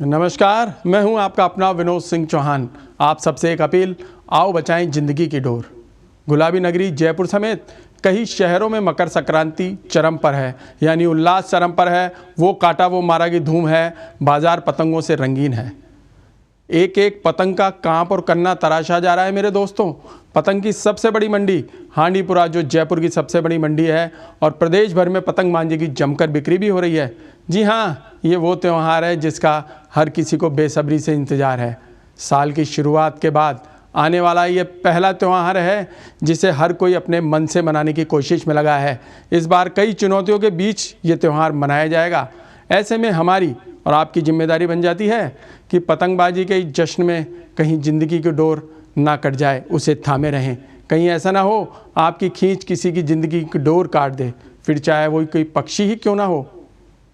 नमस्कार, मैं हूं आपका अपना विनोद सिंह चौहान। आप सबसे एक अपील, आओ बचाएं जिंदगी की डोर। गुलाबी नगरी जयपुर समेत कई शहरों में मकर संक्रांति चरम पर है, यानी उल्लास चरम पर है। वो काटा वो मारा की धूम है, बाजार पतंगों से रंगीन है। एक एक पतंग का कांप और कन्ना तराशा जा रहा है मेरे दोस्तों। पतंग की सबसे बड़ी मंडी हांडीपुरा, जो जयपुर की सबसे बड़ी मंडी है, और प्रदेश भर में पतंग मांझे की जमकर बिक्री भी हो रही है। जी हाँ, ये वो त्यौहार है जिसका हर किसी को बेसब्री से इंतजार है। साल की शुरुआत के बाद आने वाला ये पहला त्यौहार है जिसे हर कोई अपने मन से मनाने की कोशिश में लगा है। इस बार कई चुनौतियों के बीच ये त्यौहार मनाया जाएगा। ऐसे में हमारी और आपकी जिम्मेदारी बन जाती है कि पतंगबाजी के इस जश्न में कहीं ज़िंदगी की डोर ना कट जाए, उसे थामे रहें। कहीं ऐसा ना हो आपकी खींच किसी की ज़िंदगी की डोर काट दे, फिर चाहे वो कोई पक्षी ही क्यों ना हो,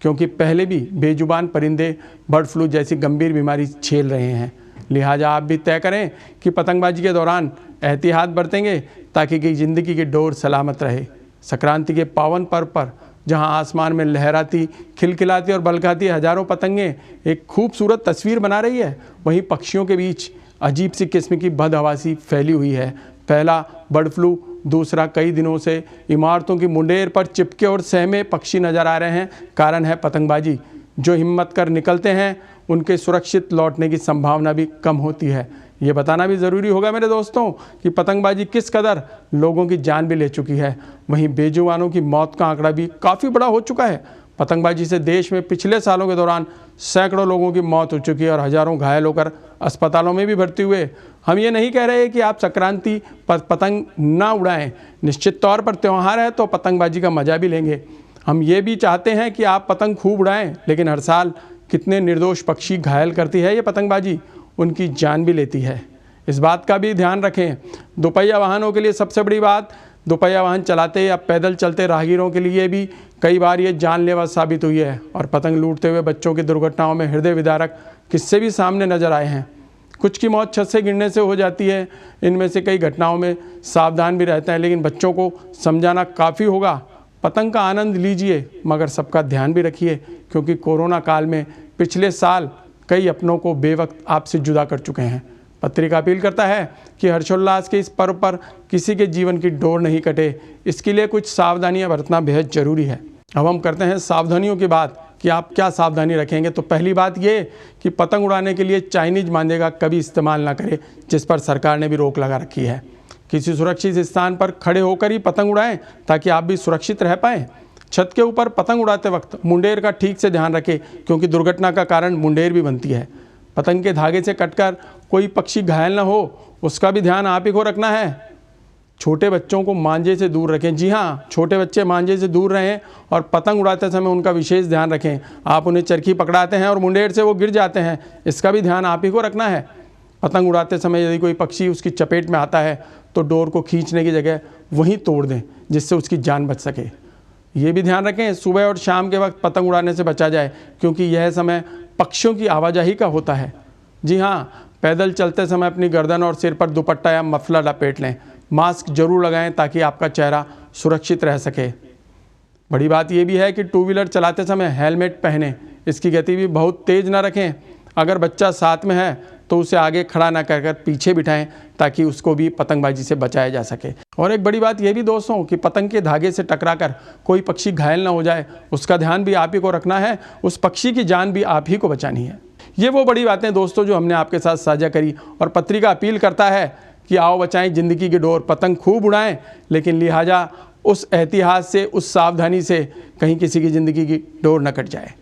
क्योंकि पहले भी बेजुबान परिंदे बर्ड फ्लू जैसी गंभीर बीमारी झेल रहे हैं। लिहाजा आप भी तय करें कि पतंगबाजी के दौरान एहतियात बरतेंगे ताकि कि ज़िंदगी की डोर सलामत रहे। संक्रांति के पावन पर्व पर जहां आसमान में लहराती, खिलखिलाती और बलखाती हजारों पतंगें एक खूबसूरत तस्वीर बना रही है, वहीं पक्षियों के बीच अजीब सी किस्म की बदहवासी फैली हुई है। पहला बर्ड फ्लू, दूसरा कई दिनों से इमारतों की मुंडेर पर चिपके और सहमे पक्षी नजर आ रहे हैं। कारण है पतंगबाजी। जो हिम्मत कर निकलते हैं उनके सुरक्षित लौटने की संभावना भी कम होती है। ये बताना भी ज़रूरी होगा मेरे दोस्तों कि पतंगबाजी किस कदर लोगों की जान भी ले चुकी है। वहीं बेजुबानों की मौत का आंकड़ा भी काफ़ी बड़ा हो चुका है। पतंगबाजी से देश में पिछले सालों के दौरान सैकड़ों लोगों की मौत हो चुकी है और हज़ारों घायल होकर अस्पतालों में भी भर्ती हुए। हम ये नहीं कह रहे कि आप संक्रांति पर पतंग ना उड़ाएं। निश्चित तौर पर त्यौहार है तो पतंगबाजी का मज़ा भी लेंगे। हम ये भी चाहते हैं कि आप पतंग खूब उड़ाएं, लेकिन हर साल कितने निर्दोष पक्षी घायल करती है ये पतंगबाजी, उनकी जान भी लेती है। इस बात का भी ध्यान रखें। दोपहिया वाहनों के लिए सबसे बड़ी बात, दोपहिया वाहन चलाते या पैदल चलते राहगीरों के लिए भी कई बार ये जानलेवा साबित हुई है और पतंग लूटते हुए बच्चों की दुर्घटनाओं में हृदय विदारक किस्से भी सामने नजर आए हैं। कुछ की मौत छत से गिरने से हो जाती है। इनमें से कई घटनाओं में सावधान भी रहते हैं, लेकिन बच्चों को समझाना काफ़ी होगा। पतंग का आनंद लीजिए, मगर सबका ध्यान भी रखिए, क्योंकि कोरोना काल में पिछले साल कई अपनों को बेवक्त आपसे जुदा कर चुके हैं। पत्रिका अपील करता है कि हर्षोल्लास के इस पर्व पर किसी के जीवन की डोर नहीं कटे, इसके लिए कुछ सावधानियां बरतना बेहद जरूरी है। अब हम करते हैं सावधानियों की बात कि आप क्या सावधानी रखेंगे। तो पहली बात ये कि पतंग उड़ाने के लिए चाइनीज मांझे का कभी इस्तेमाल ना करें, जिस पर सरकार ने भी रोक लगा रखी है। किसी सुरक्षित स्थान पर खड़े होकर ही पतंग उड़ाएं ताकि आप भी सुरक्षित रह पाएं। छत के ऊपर पतंग उड़ाते वक्त मुंडेर का ठीक से ध्यान रखें, क्योंकि दुर्घटना का कारण मुंडेर भी बनती है। पतंग के धागे से कटकर कोई पक्षी घायल ना हो, उसका भी ध्यान आप ही को रखना है। छोटे बच्चों को मांझे से दूर रखें। जी हाँ, छोटे बच्चे मांझे से दूर रहें और पतंग उड़ाते समय उनका विशेष ध्यान रखें। आप उन्हें चरखी पकड़ाते हैं और मुंडेर से वो गिर जाते हैं, इसका भी ध्यान आप ही को रखना है। पतंग उड़ाते समय यदि कोई पक्षी उसकी चपेट में आता है तो डोर को खींचने की जगह वहीं तोड़ दें, जिससे उसकी जान बच सके। ये भी ध्यान रखें सुबह और शाम के वक्त पतंग उड़ाने से बचा जाए, क्योंकि यह समय पक्षियों की आवाजाही का होता है। जी हाँ, पैदल चलते समय अपनी गर्दन और सिर पर दुपट्टा या मफलर लपेट लें। मास्क जरूर लगाएं ताकि आपका चेहरा सुरक्षित रह सके। बड़ी बात यह भी है कि टू व्हीलर चलाते समय हेलमेट पहनें। इसकी गति भी बहुत तेज़ ना रखें। अगर बच्चा साथ में है तो उसे आगे खड़ा ना कर पीछे बिठाएं ताकि उसको भी पतंगबाजी से बचाया जा सके। और एक बड़ी बात यह भी दोस्तों कि पतंग के धागे से टकराकर कोई पक्षी घायल ना हो जाए, उसका ध्यान भी आप ही को रखना है। उस पक्षी की जान भी आप ही को बचानी है। ये वो बड़ी बातें दोस्तों जो हमने आपके साथ साझा करी। और पत्रिका अपील करता है कि आओ बचाएं जिंदगी की डोर, पतंग खूब उड़ाएं, लेकिन लिहाजा उस एहतियात से, उस सावधानी से कहीं किसी की ज़िंदगी की डोर न कट जाए।